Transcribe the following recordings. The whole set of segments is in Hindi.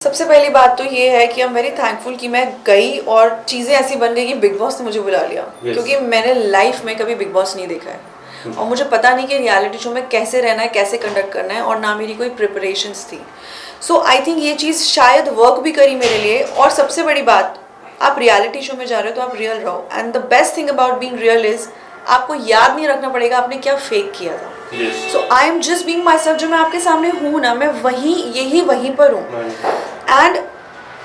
सबसे पहली बात तो ये है कि आई एम वेरी थैंकफुल कि मैं गई और चीज़ें ऐसी बन गई कि बिग बॉस ने मुझे बुला लिया। क्योंकि मैंने लाइफ में कभी बिग बॉस नहीं देखा है और मुझे पता नहीं कि रियलिटी शो में कैसे रहना है, कैसे कंडक्ट करना है, और ना मेरी कोई प्रिपरेशंस थी। सो आई थिंक ये चीज़ शायद वर्क भी करी मेरे लिए। और सबसे बड़ी बात, आप रियलिटी शो में जा रहे हो तो आप रियल रहो, and the best thing about being real is आपको याद नहीं रखना पड़ेगा आपने क्या फेक किया था। So I am just being myself. जो मैं आपके सामने हूँ ना, मैं वहीं पर हूँ। And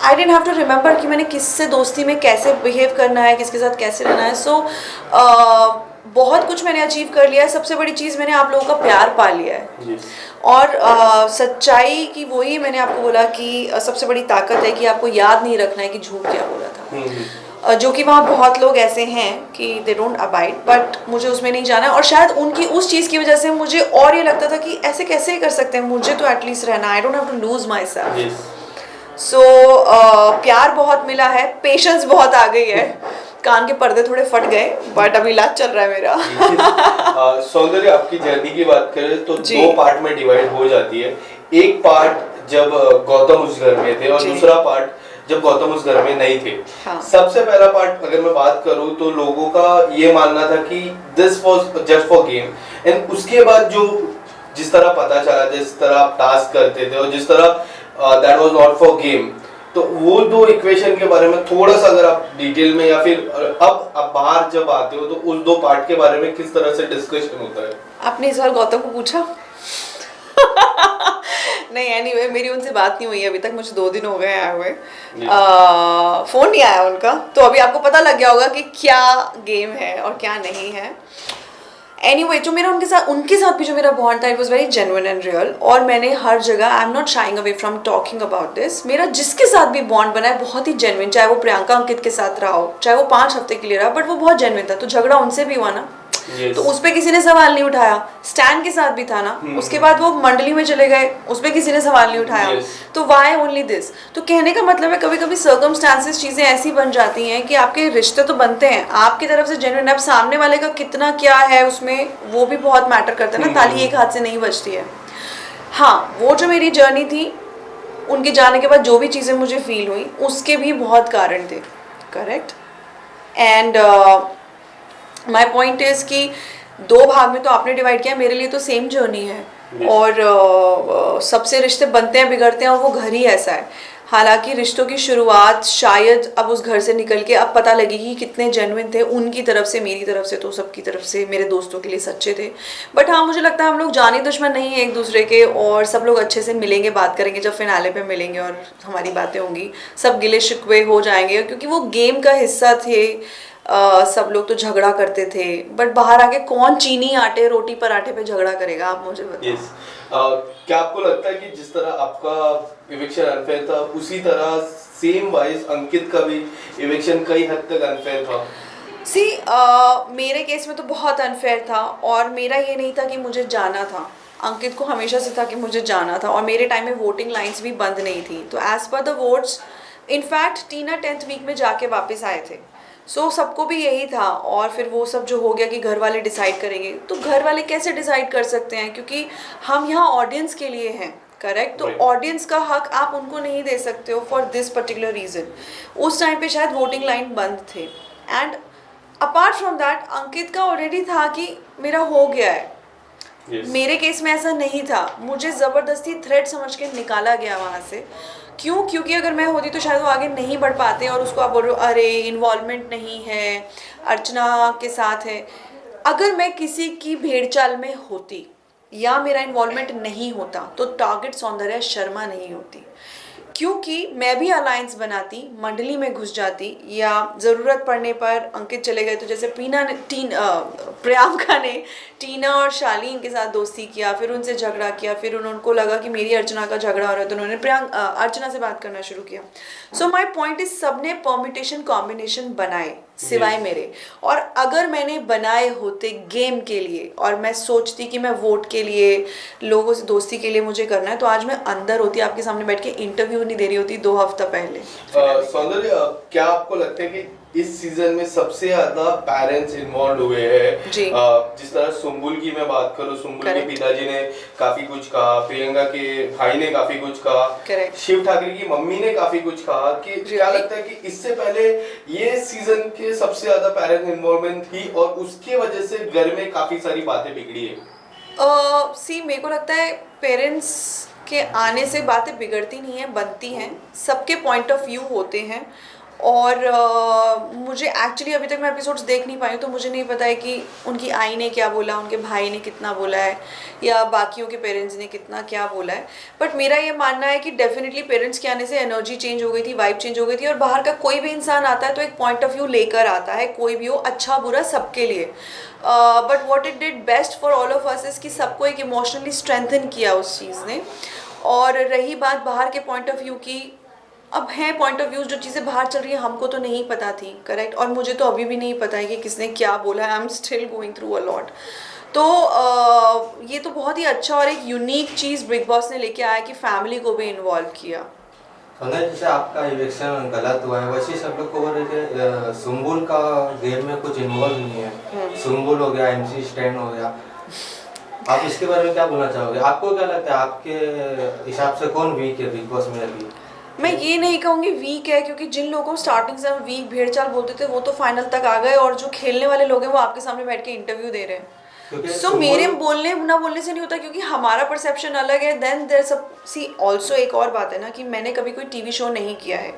I don't have to remember कि मैंने किससे दोस्ती में कैसे बिहेव करना है, किसके साथ कैसे रहना है। सो बहुत कुछ मैंने अचीव कर लिया है। सबसे बड़ी चीज़, मैंने आप लोगों का प्यार पा लिया है। और सच्चाई की वही मैंने आपको बोला कि सबसे बड़ी ताकत है कि आपको याद नहीं रखना है कि झूठ क्या बोला था। जो कि वहाँ बहुत लोग ऐसे हैं कि दे डोंट अबाइड, बट मुझे उसमें नहीं जाना है। और शायद उनकी उस चीज़ की वजह से मुझे और ये लगता था कि ऐसे कैसे कर सकते हैं, मुझे तो एटलीस्ट रहना, I don't have to lose myself. So प्यार बहुत मिला है, पेशेंस बहुत आ गई है, कान के पर्दे थोड़े फट गए, बट अभी इलाज चल रहा है मेरा। सौंदर्य, आपकी जर्नी की बात करें तो दो पार्ट में डिवाइड हो जाती है। एक पार्ट जब गौतम उस घर में थे और दूसरा पार्ट जब गौतम उस घर में नहीं थे। हाँ। सबसे पहला पार्ट अगर मैं बात करूं तो लोगों का ये मानना था कि this was just for game, and उसके बाद जो जिस तरह पता चला, जिस तरह आप टास्क करते थे और जिस तरह that was not for game, तो वो दो इक्वेशन के बारे में थोड़ा सा अगर आप डिटेल में, या फिर अब आप बाहर जब आते हो तो उस दो पार्ट के बारे में किस तरह से डिस्कशन होता है? आपने इस बार गौतम को पूछा? नहीं, एनीवे मेरी उनसे बात नहीं हुई है अभी तक, मुझे 2 दिन हो गए आए हुए। फोन नहीं आया उनका, तो अभी आपको पता लग गया होगा कि क्या गेम है और क्या नहीं है। एनीवे जो मेरा उनके साथ भी जो मेरा बॉन्ड था, it was very genuine and real. और मैंने हर जगह, I am not sharing away from talking about this, मेरा जिसके साथ भी बॉन्ड बना है बहुत ही जेन्युइन। चाहे वो प्रियंका अंकित के साथ रहा हो, चाहे वो 5 हफ्ते के लिए रहा, बट वो बहुत जेन्युइन था। तो झगड़ा उनसे भी हुआ ना, तो उस पर किसी ने सवाल नहीं उठाया। स्टैन के साथ भी था ना, उसके बाद वो मंडली में चले गए, उस पर किसी ने सवाल नहीं उठाया। तो वाई ओनली दिस? तो कहने का मतलब है कभी कभी सर्कमस्टांसेस, चीज़ें ऐसी बन जाती हैं कि आपके रिश्ते तो बनते हैं आपकी तरफ से जेन्युइन, अब सामने वाले का कितना क्या है उसमें, वो भी बहुत मैटर करता है ना। ताली एक हाथ से नहीं बजती है। हाँ, वो जो मेरी जर्नी थी, उनके जाने के बाद जो भी चीज़ें मुझे फील हुई उसके भी बहुत कारण थे, correct. And my point is कि 2 भाग में तो आपने डिवाइड किया, मेरे लिए तो सेम जर्नी है। और सबसे रिश्ते बनते हैं, बिगड़ते हैं, और वो घर ही ऐसा है। हालांकि रिश्तों की शुरुआत शायद अब उस घर से निकल के अब पता लगेगी कि कितने जेन्युइन थे, उनकी तरफ से, मेरी तरफ से, तो सबकी तरफ से, मेरे दोस्तों के लिए सच्चे थे। बट हाँ, मुझे लगता है हम लोग जाने दुश्मन नहीं है एक दूसरे के, और सब लोग अच्छे से मिलेंगे, बात करेंगे जब फिनाले पे मिलेंगे और हमारी बातें होंगी, सब गिले शिकवे हो जाएंगे, क्योंकि वो गेम का हिस्सा थे। सब लोग तो झगड़ा करते थे, बट बाहर आके कौन चीनी आटे रोटी पराठे पे झगड़ा करेगा, आप मुझे बताओ। क्या आपको लगता है कि जिस तरह आपका इविक्शन अनफेयर था, उसी तरह सेम वाइज अंकित का भी इविक्शन कई हद तक अनफेयर था? सी मेरे केस में तो बहुत अनफेयर था, और मेरा ये नहीं था कि मुझे जाना था। अंकित को हमेशा से था कि मुझे जाना था, और मेरे टाइम में वोटिंग लाइंस भी बंद नहीं थी। तो as per the votes, in fact Tina 10th week में जाके वापस आए थे। सो सबको भी यही था। और फिर वो सब जो हो गया कि घर वाले डिसाइड करेंगे, तो घर वाले कैसे डिसाइड कर सकते हैं, क्योंकि हम यहाँ ऑडियंस के लिए हैं, करेक्ट। तो ऑडियंस का हक आप उनको नहीं दे सकते हो फॉर दिस पर्टिकुलर रीज़न। उस टाइम पे शायद वोटिंग लाइन बंद थे। एंड अपार्ट फ्रॉम दैट, अंकित का ऑलरेडी था कि मेरा हो गया है। मेरे केस में ऐसा नहीं था, मुझे ज़बरदस्ती थ्रेट समझ के निकाला गया वहाँ से। क्यों? क्योंकि अगर मैं होती तो शायद वो आगे नहीं बढ़ पाते, और उसको आप बोल रहे हो अरे इन्वॉल्वमेंट नहीं है, अर्चना के साथ है। अगर मैं किसी की भेड़चाल में होती या मेरा इन्वॉल्वमेंट नहीं होता, तो टारगेट सौंदर्या शर्मा नहीं होती, क्योंकि मैं भी अलायंस बनाती, मंडली में घुस जाती, या ज़रूरत पड़ने पर अंकित चले गए तो जैसे प्रियंका ने टीना और शालीन के साथ दोस्ती किया, फिर उनसे झगड़ा किया, फिर उनको लगा कि मेरी अर्चना का झगड़ा हो रहा है, तो उन्होंने अर्चना से बात करना शुरू किया। सो माई पॉइंट इज, सबने परम्यूटेशन कॉम्बिनेशन बनाए सिवाय मेरे। और अगर मैंने बनाए होते गेम के लिए, और मैं सोचती कि मैं वोट के लिए, लोगों से दोस्ती के लिए मुझे करना है, तो आज मैं अंदर होती, आपके सामने बैठ के इंटरव्यू नहीं दे रही होती 2 हफ्ता पहले। सौंदर्य, क्या आपको लगता है कि इस सीजन में सबसे ज्यादा पेरेंट्स इन्वॉल्व हुए हैं। जी। जिस तरह सुम्बुल की मैं बात करूँ, सुम्बुल के Correct. पिताजी ने काफी कुछ कहा, प्रियंका के भाई ने काफी कुछ कहा, Correct. शिव ठाकरे की मम्मी ने काफी कुछ कहा कि क्या लगता है कि इससे पहले ये सीजन के सबसे ज्यादा पेरेंट्स इन्वॉल्वमेंट थी और उसके वजह से घर में काफी सारी बातें बिगड़ी है। सी मेरे को लगता है पेरेंट्स के आने से बातें बिगड़ती नहीं हैं, बनती हैं। सबके पॉइंट ऑफ व्यू होते हैं और मुझे एक्चुअली अभी तक मैं एपिसोड्स देख नहीं पाई हूँ, तो मुझे नहीं पता है कि उनकी आई ने क्या बोला, उनके भाई ने कितना बोला है या बाकियों के पेरेंट्स ने कितना क्या बोला है। बट मेरा ये मानना है कि डेफिनेटली पेरेंट्स के आने से एनर्जी चेंज हो गई थी, वाइब चेंज हो गई थी। और बाहर का कोई भी इंसान आता है तो एक पॉइंट ऑफ व्यू लेकर आता है, कोई भी हो, अच्छा बुरा सबके लिए। But what it did best for all of us is कि सबको एक इमोशनली स्ट्रेंथन किया उस चीज़ ने। और रही बात बाहर के पॉइंट ऑफ व्यू की, अब हैं पॉइंट ऑफ व्यूज, जो चीज़ें बाहर चल रही है हमको तो नहीं पता थी, करेक्ट। और मुझे तो अभी भी नहीं पता है कि किसने क्या बोला है। I am still going through a lot. तो ये तो बहुत ही अच्छा और एक यूनिक चीज़ बिग बॉस ने लेके आया कि फैमिली को भी इन्वॉल्व किया। जैसे आपका इलेक्शन गलत हुआ है, वैसे सब लोग को बोल रहे थे सुम्बुल का गेम में कुछ इन्वॉल्व नहीं है। सुम्बुल हो गया, MC स्टैन हो गया, आप इसके बारे में क्या बोलना चाहोगे? आपको क्या लगता है, आपके हिसाब से कौन वीक है बिग बॉस में अभी? मैं ये नहीं कहूँगी वीक है, क्योंकि जिन लोगों को स्टार्टिंग से हम वीक भेड़ चाल बोलते थे वो तो फाइनल तक आ गए, और जो खेलने वाले लोग हैं वो आपके सामने बैठ के इंटरव्यू दे रहे हैं। सो मेरे बोलने ना बोलने से नहीं होता, क्योंकि हमारा परसेप्शन अलग है। देन देयर सब सी ऑल्सो एक और बात है ना कि मैंने कभी कोई टीवी शो नहीं किया है,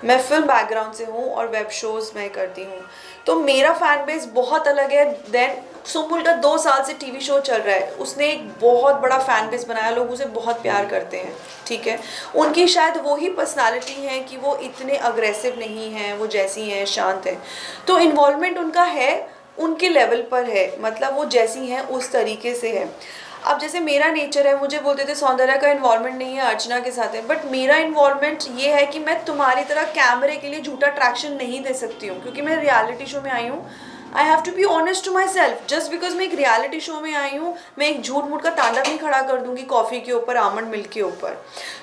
मैं फिल्म बैकग्राउंड से हूँ और वेब शोज़ मैं करती हूँ, तो मेरा फैन बेस बहुत अलग है। देन सुम्बुल का 2 साल से टीवी शो चल रहा है, उसने एक बहुत बड़ा फैन बेस बनाया, लोग उसे बहुत प्यार करते हैं, ठीक है। उनकी शायद वही पर्सनालिटी है कि वो इतने अग्रेसिव नहीं हैं, वो जैसी हैं शांत हैं, तो इन्वॉल्वमेंट उनका है, उनके लेवल पर है, मतलब वो जैसी हैं उस तरीके से है। अब जैसे मेरा नेचर है, मुझे बोलते थे सौंदर्या का इन्वॉल्वमेंट नहीं है, अर्चना के साथ है, बट मेरा इन्वॉल्वमेंट ये है कि मैं तुम्हारी तरह कैमरे के लिए झूठा अट्रैक्शन नहीं दे सकती हूँ, क्योंकि मैं रियलिटी शो में आई हूँ। I have to be honest to my self. Just because मैं एक रियलिटी शो में आई हूँ, मैं एक झूठ मूठ का तांडव नहीं खड़ा कर दूंगी कॉफ़ी के ऊपर, आमंड मिल्क के ऊपर।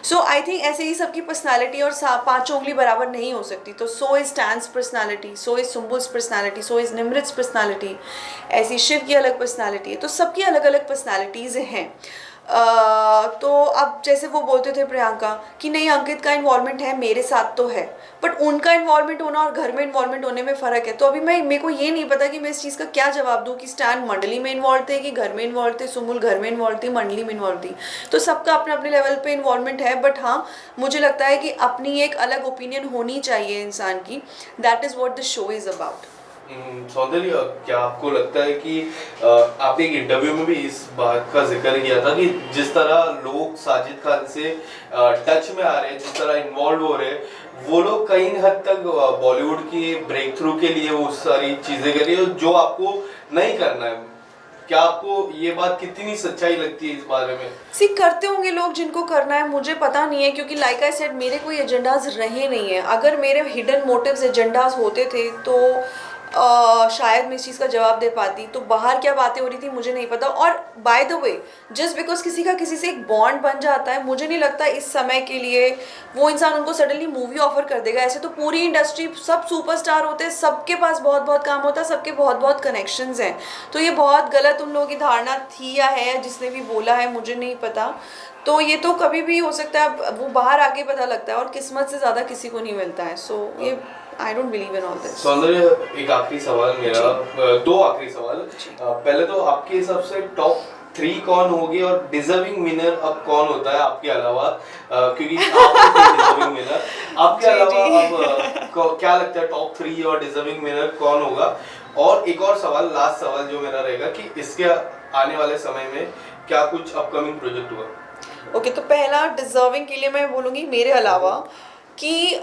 सो आई थिंक ऐसे ही सबकी पर्सनैलिटी और 5 उंगली बराबर नहीं हो सकती। तो so is Stan's personality, so is Sumbul's personality, so is Nimrit's personality, ऐसी शिव की अलग पर्सनैलिटी है। तो सबकी अलग अलग पर्सनैलिटीज़ हैं। तो अब जैसे वो बोलते थे प्रियंका कि नहीं अंकित का इन्वॉल्वमेंट है, मेरे साथ तो है, बट उनका इन्वॉल्वमेंट होना और घर में इन्वॉल्वमेंट होने में फ़र्क है। तो अभी मेरे को ये नहीं पता कि मैं इस चीज़ का क्या जवाब दूँ कि स्टैन मंडली में इन्वॉल्व थे कि घर में इन्वॉल्व थे, सुम्बुल घर में इन्वॉल्व थी, मंडली में इन्वॉल्व थी। तो सबका अपने अपने लेवल पे इन्वॉल्वमेंट है, बट हाँ मुझे लगता है कि अपनी एक अलग ओपिनियन होनी चाहिए इंसान की। That is what the show is about. सौंदर्य, क्या आपको लगता है कि आपने एक इंटरव्यू में भी इस बात का जिक्र किया था कि जिस तरह लोग साजिद खान से टच में आ रहे हैं, जिस तरह इन्वॉल्व हो रहे हैं, वो लोग कई हद तक बॉलीवुड की ब्रेक थ्रू के लिए वो सारी चीजें कर रही है जो आपको नहीं करना है? क्या आपको ये बात कितनी सच्चाई लगती है इस बारे में? करते होंगे लोग जिनको करना है, मुझे पता नहीं है, क्योंकि लाइक आई सेड मेरे कोई एजेंडाज रहे नहीं है। अगर मेरे हिडन मोटिव्स एजेंडाज होते थे तो शायद मैं इस चीज़ का जवाब दे पाती। तो बाहर क्या बातें हो रही थी मुझे नहीं पता। और by the way just because किसी का किसी से एक बॉन्ड बन जाता है, मुझे नहीं लगता इस समय के लिए वो इंसान उनको सडनली मूवी ऑफर कर देगा। ऐसे तो पूरी इंडस्ट्री सब सुपरस्टार होते हैं, सबके पास बहुत बहुत काम होता है, सबके बहुत बहुत कनेक्शंस हैं। तो ये बहुत गलत उन लोगों की धारणा थी या है, जिसने भी बोला है मुझे नहीं पता। तो ये तो कभी भी हो सकता है, वो बाहर आके पता लगता है, और किस्मत से ज़्यादा किसी को नहीं मिलता है। सो ये I don't believe in all this. सौंदर्य, एक आखिरी सवाल मेरा, 2 आखिरी सवाल। पहले तो आपके हिसाब से टॉप 3 कौन होगी और डिजर्विंग विनर अब कौन होता है आपके अलावा? क्योंकि डिजर्विंग विनर आपके अलावा अब क्या लगता है टॉप 3 और डिजर्विंग विनर कौन होगा? और एक और सवाल, लास्ट सवाल जो मेरा रहेगा कि इसके आने वाले समय में क्या कुछ अपकमिंग प्रोजेक्ट हुआ? ओके, तो पहला डिजर्विंग के लिए मैं बोलूँगी मेरे अलावा कि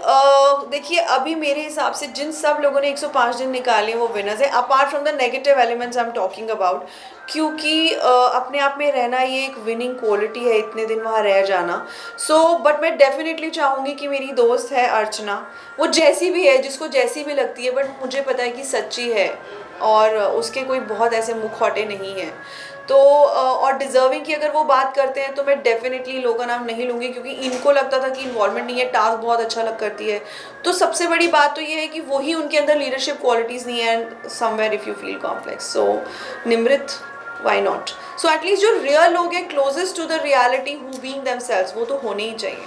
देखिए अभी मेरे हिसाब से जिन सब लोगों ने 105 दिन निकाले वो विनर्स हैं, apart from the negative elements I am talking about. क्योंकि अपने आप में रहना ये एक विनिंग क्वालिटी है, इतने दिन वहाँ रह जाना। बट मैं डेफिनेटली चाहूँगी कि मेरी दोस्त है अर्चना, वो जैसी भी है, जिसको जैसी भी लगती है, बट मुझे पता है कि सच्ची है और उसके कोई बहुत ऐसे मुखौटे नहीं हैं। तो और डिजर्विंग की अगर वो बात करते हैं तो मैं डेफिनेटली लोगों का नाम नहीं लूँगी, क्योंकि इनको लगता था कि इन्वॉल्वमेंट नहीं है, टास्क बहुत अच्छा लग करती है। तो सबसे बड़ी बात तो ये है कि वही उनके अंदर लीडरशिप क्वालिटीज़ नहीं है, and somewhere if you feel complex, so Nimrit, why not. So at least जो रियल लोग हैं closest to the reality who being themselves, वो तो होने ही चाहिए।